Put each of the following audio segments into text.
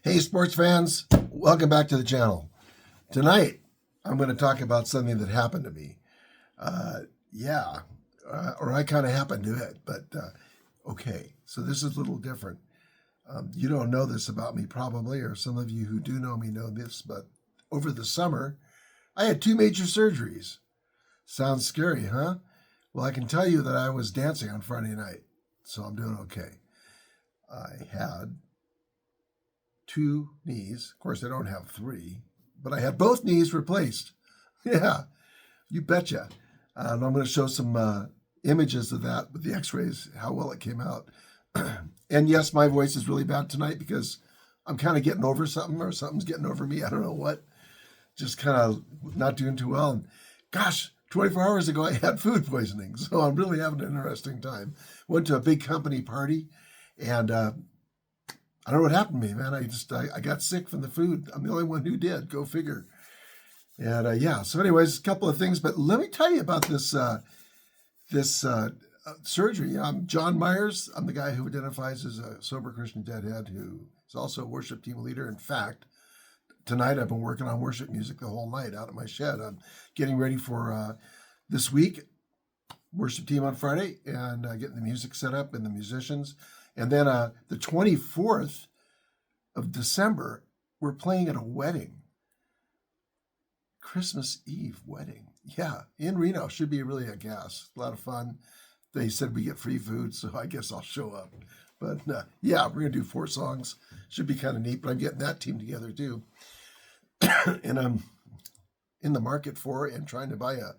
Hey, sports fans, welcome back to the channel. Tonight, I'm going to talk about something that happened to me. Or I kind of happened to it, but okay. So this is a little different. You don't know this about me probably, or some of you who do know me know this, but over the summer, I had 2 major surgeries. Sounds scary, huh? Well, I can tell you that I was dancing on Friday night, so I'm doing okay. I had 2 knees. Of course, I don't have 3, but I had both knees replaced. Yeah, you betcha. And I'm going to show some images of that with the x-rays, how well it came out. And yes, my voice is really bad tonight because I'm kind of getting over something, or something's getting over me. I don't know what. Just kind of not doing too well. And gosh, 24 hours ago, I had food poisoning. So I'm really having an interesting time. Went to a big company party, and I don't know what happened to me, man. I got sick from the food. I'm the only one who did. Go figure. And so anyways, a couple of things. But let me tell you about this surgery. I'm John Myers. I'm the guy who identifies as a sober Christian deadhead who is also a worship team leader. In fact, tonight I've been working on worship music the whole night out at my shed. I'm getting ready for this week, worship team on Friday, and getting the music set up and the musicians. And then the 24th of December, we're playing at a wedding. Christmas Eve wedding. Yeah, in Reno. Should be really a gas. A lot of fun. They said we get free food, so I guess I'll show up. But we're going to do 4 songs. Should be kind of neat, but I'm getting that team together too. And I'm in the market for and trying to buy a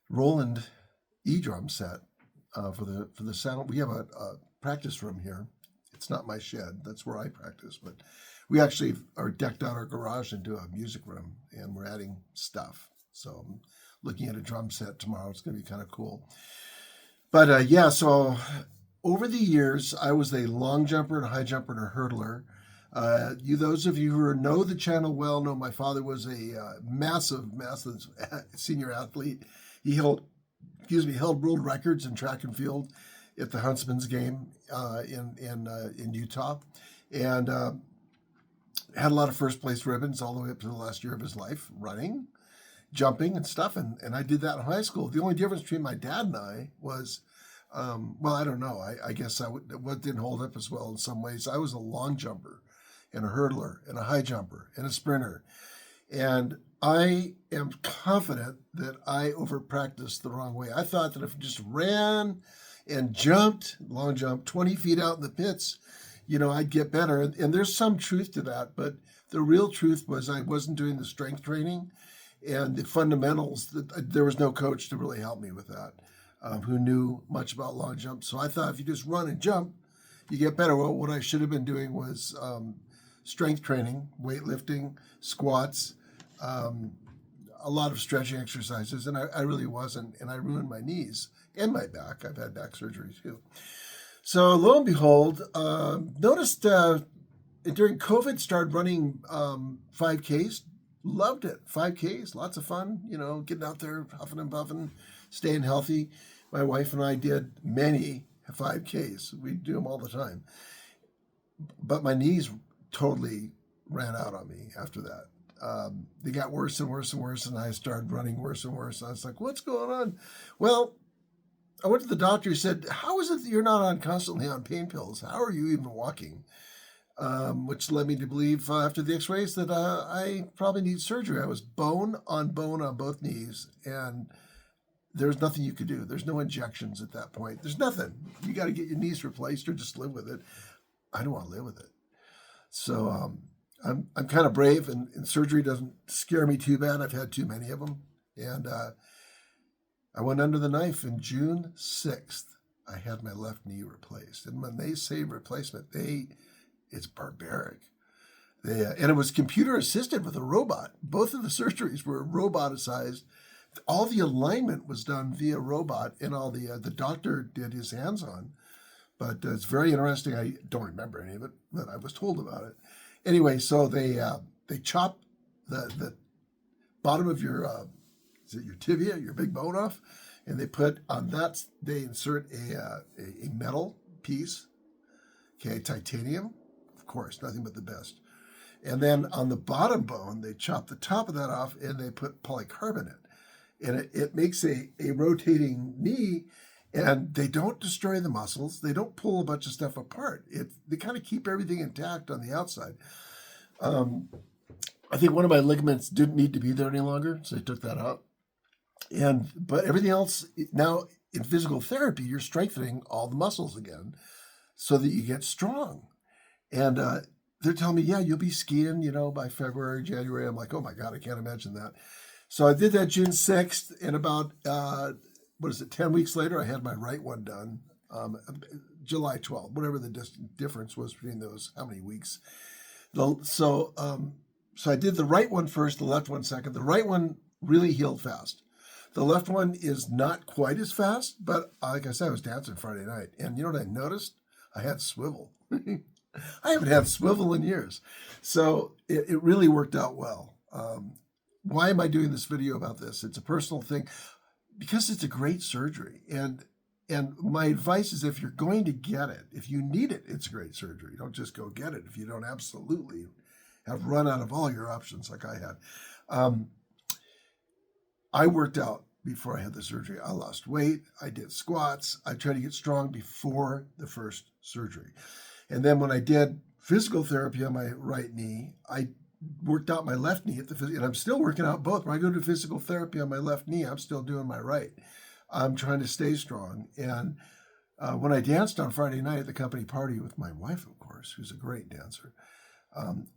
Roland E-drum set for the sound. We have a practice room here. It's not my shed. That's where I practice, but we actually are decked out our garage into a music room, and we're adding stuff. So I'm looking at a drum set tomorrow. It's going to be kind of cool. But so over the years, I was a long jumper and a high jumper and a hurdler. Those of you who know the channel well know my father was a massive senior athlete. He held world records in track and field at the Huntsman's game in Utah, and had a lot of first place ribbons all the way up to the last year of his life, running, jumping, and stuff. And I did that in high school. The only difference between my dad and I was, I don't know. I guess what didn't hold up as well in some ways. I was a long jumper, and a hurdler, and a high jumper, and a sprinter, and I am confident that I over-practiced the wrong way. I thought that if I just ran and jumped, long jump, 20 feet out in the pits, I'd get better. And there's some truth to that, but the real truth was I wasn't doing the strength training and the fundamentals. There was no coach to really help me with that, who knew much about long jump. So I thought if you just run and jump, you get better. Well, what I should have been doing was strength training, weightlifting, squats, a lot of stretching exercises, and I really wasn't, and I ruined my knees and my back. I've had back surgery too. So lo and behold, noticed during COVID, started running 5Ks. Loved it. 5Ks, lots of fun, getting out there, huffing and puffing, staying healthy. My wife and I did many 5Ks. We do them all the time. But my knees totally ran out on me after that. They got worse and worse and worse, and I started running worse and worse. I was like, what's going on? Well, I went to the doctor. He said, how is it that you're not constantly on pain pills? How are you even walking? Which led me to believe after the x-rays that I probably need surgery. I was bone on both knees, and there's nothing you could do. There's no injections at that point. There's nothing. You got to get your knees replaced or just live with it. I don't want to live with it. So I'm kind of brave, and surgery doesn't scare me too bad. I've had too many of them. And I went under the knife, and June 6th, I had my left knee replaced. And when they say replacement, it's barbaric. And it was computer assisted with a robot. Both of the surgeries were roboticized. All the alignment was done via robot, and all the doctor did his hands-on. But it's very interesting. I don't remember any of it, but I was told about it. Anyway, so they chop the bottom of your your tibia, your big bone off, and they put on that. They insert a metal piece, titanium, of course, nothing but the best. And then on the bottom bone, they chop the top of that off and they put polycarbonate. And it makes a rotating knee, and they don't destroy the muscles. They don't pull a bunch of stuff apart. They kind of keep everything intact on the outside. I think one of my ligaments didn't need to be there any longer, so they took that out. But everything else, now in physical therapy, you're strengthening all the muscles again so that you get strong. And they're telling me, yeah, you'll be skiing, by February, January. I'm like, oh my God, I can't imagine that. So I did that June 6th, and about, 10 weeks later, I had my right one done, July 12th, whatever the difference was between those, how many weeks. So I did the right one first, the left one second. The right one really healed fast. The left one is not quite as fast, but like I said, I was dancing Friday night. And you know what I noticed? I had swivel. I haven't had swivel in years. So it really worked out well. Why am I doing this video about this? It's a personal thing because it's a great surgery. And my advice is if you're going to get it, if you need it, it's a great surgery. Don't just go get it if you don't absolutely have run out of all your options like I had. I worked out before I had the surgery. I lost weight. I did squats. I tried to get strong before the first surgery. And then when I did physical therapy on my right knee, I worked out my left knee and I'm still working out both. When I go to physical therapy on my left knee, I'm still doing my right. I'm trying to stay strong. And when I danced on Friday night at the company party with my wife, of course, who's a great dancer,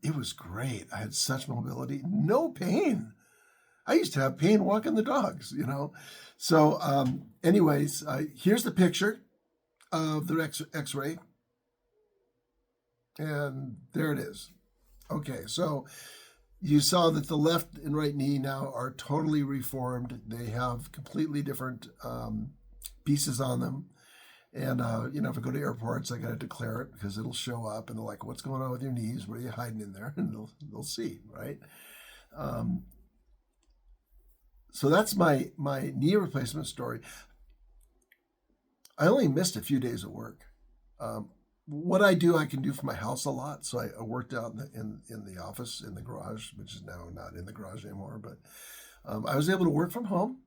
it was great. I had such mobility, no pain. I used to have pain walking the dogs, So anyways, here's the picture of the x-ray. And there it is. Okay, so you saw that the left and right knee now are totally reformed. They have completely different pieces on them. And, if I go to airports, I got to declare it because it'll show up and they're like, what's going on with your knees? What are you hiding in there? And they'll see, right? So that's my knee replacement story. I only missed a few days of work. What I do, I can do for my house a lot. So I worked out in the office, in the garage, which is now not in the garage anymore. But I was able to work from home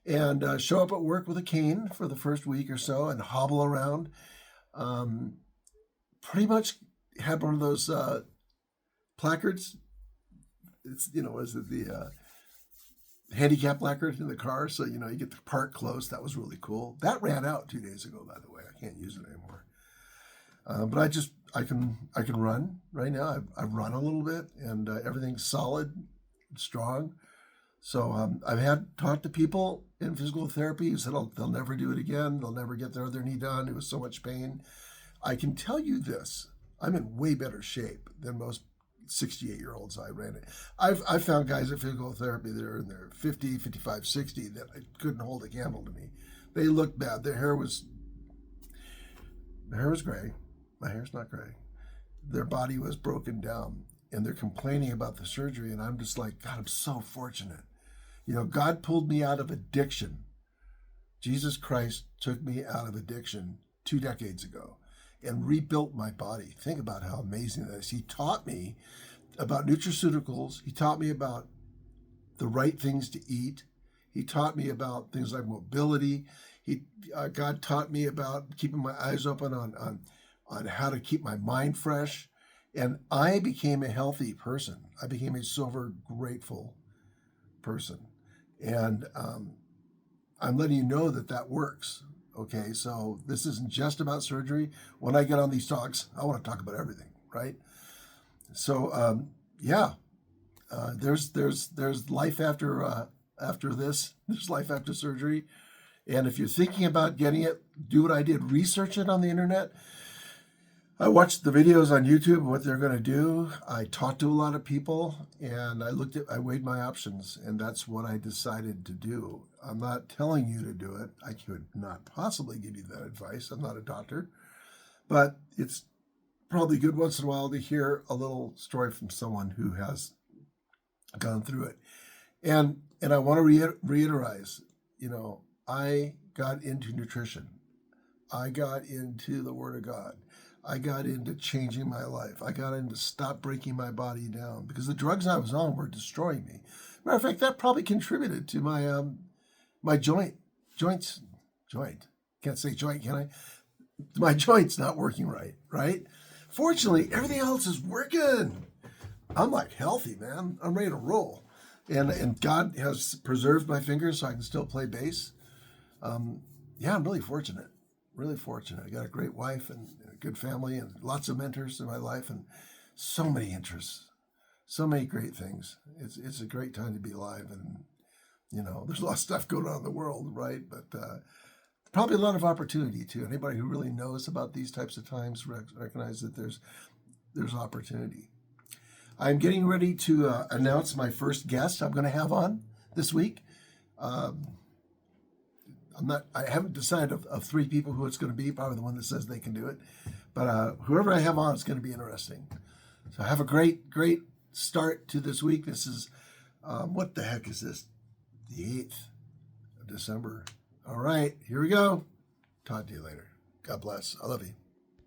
and show up at work with a cane for the first week or so and hobble around. Pretty much had one of those placards. It's, is it the handicap placard in the car? So, you get to park close. That was really cool. That ran out 2 days ago, by the way. I can't use it anymore. But I can run right now. I've run a little bit and everything's solid, strong. So I've talked to people in physical therapy who said they'll never do it again. They'll never get their other knee done. It was so much pain. I can tell you this. I'm in way better shape than most 68-year-olds I ran it. I've found guys at physical therapy that are in their 50, 55, 60 that couldn't hold a candle to me. They looked bad. Their hair was gray. My hair's not gray. Their body was broken down and they're complaining about the surgery. And I'm just like, God, I'm so fortunate. God pulled me out of addiction. Jesus Christ took me out of addiction 2 decades ago and rebuilt my body. Think about how amazing that is. He taught me about nutraceuticals. He taught me about the right things to eat. He taught me about things like mobility. God taught me about keeping my eyes open on how to keep my mind fresh. And I became a healthy person. I became a sober, grateful person. And I'm letting you know that works. Okay, so this isn't just about surgery. When I get on these talks, I want to talk about everything, right? So, there's life after this. There's life after surgery. And if you're thinking about getting it, do what I did. Research it on the internet. I watched the videos on YouTube of what they're going to do. I talked to a lot of people and I weighed my options, and that's what I decided to do. I'm not telling you to do it. I could not possibly give you that advice. I'm not a doctor, but it's probably good once in a while to hear a little story from someone who has gone through it. And I want to reiterate, I got into nutrition. I got into the Word of God. I got into changing my life. I got into stop breaking my body down because the drugs I was on were destroying me. Matter of fact, that probably contributed to my joints. Can't say joint, can I? My joints not working right? Fortunately, everything else is working. I'm like healthy, man. I'm ready to roll. And God has preserved my fingers so I can still play bass. Yeah, I'm really fortunate. Really fortunate. I got a great wife and a good family and lots of mentors in my life and so many interests, so many great things. It's a great time to be alive. And, there's a lot of stuff going on in the world, right? But probably a lot of opportunity too. Anybody who really knows about these types of times recognize that there's opportunity. I'm getting ready to announce my first guest I'm going to have on this week. I haven't decided of three people who it's going to be, probably the one that says they can do it. But whoever I have on is going to be interesting. So have a great start to this week. This is, what the heck is this? The 8th of December. All right, here we go. Talk to you later. God bless. I love you.